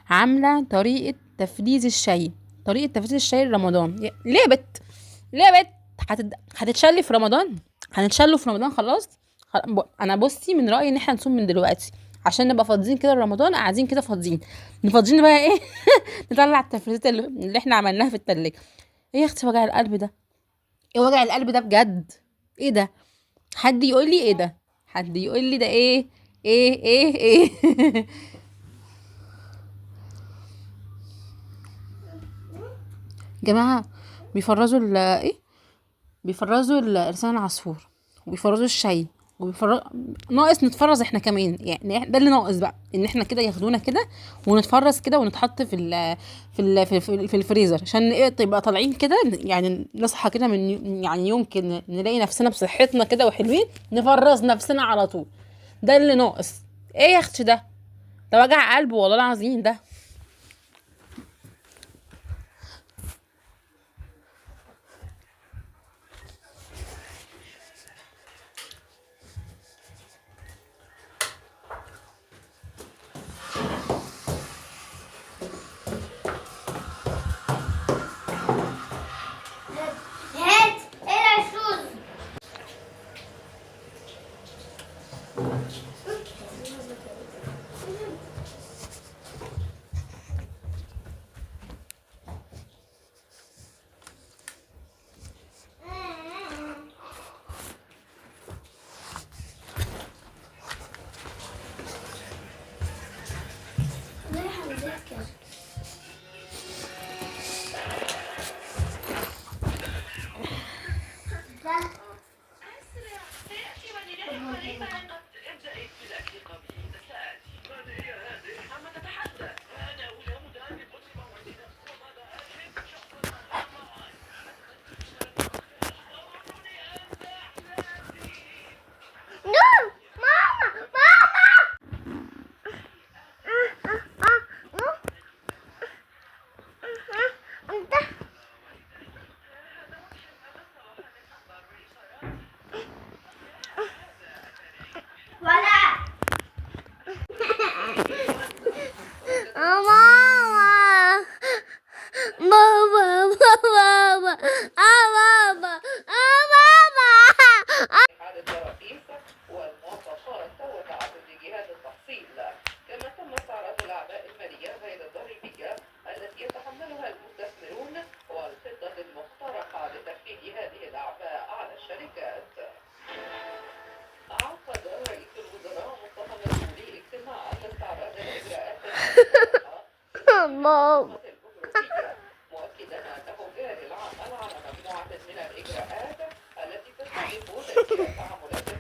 عامله طريقه تفريز الشاي. طريقه تفريز الشاي لرمضان. ليه يا بت؟ ليه يا بت؟ هتتشلي في رمضان؟ هنتشلوا في رمضان خلاص. انا بصي من رايي ان احنا نصوم من دلوقتي عشان نبقى فاضيين كده رمضان، قاعدين كده فاضيين. نفضينا بقى ايه؟ نطلع التفريزات اللي احنا عملناها في التلاجة. ايه يا اختي وجع القلب ده؟ ايه وجع القلب ده بجد؟ ايه ده؟ حد يقول لي ايه ده؟ حد يقول لي ده ايه؟ ايه جماعة، بيفرزوا ايه، بيفرزوا لسان العصفور، وبيفرزوا الشاي، ناقص نتفرز احنا كمان. يعني ده اللي ناقص بقى، ان احنا كده ياخدونا كده ونتفرز كده ونتحط في الفريزر عشان ايه؟ تبقى طالعين كده يعني نصحى كده من يعني يمكن نلاقي نفسنا بصحتنا كده وحلوين، نفرز نفسنا على طول. ده اللي ناقص. ايه يا اختي ده وجع قلب والله العظيم ده. هات العصفور. ولا ماما ماما ماما ماما ماما. عدد التراخيص والمواصفات وتعدد جهات التحصيل، كما تم استعراض الأعباء المالية غير الضريبية التي يتحملها المستثمرون والخطة المقترحة لتخفيف هذه الأعباء على الشركات. عقد رئيس الوزراء مصطفى مدبولي اجتماعا لاستعراض الإجراءات المقترحة ماما الجمركية، مؤكدا أنه جاري العمل على مجموعة من الإجراءات التي تستهدف تسهيل التعاملات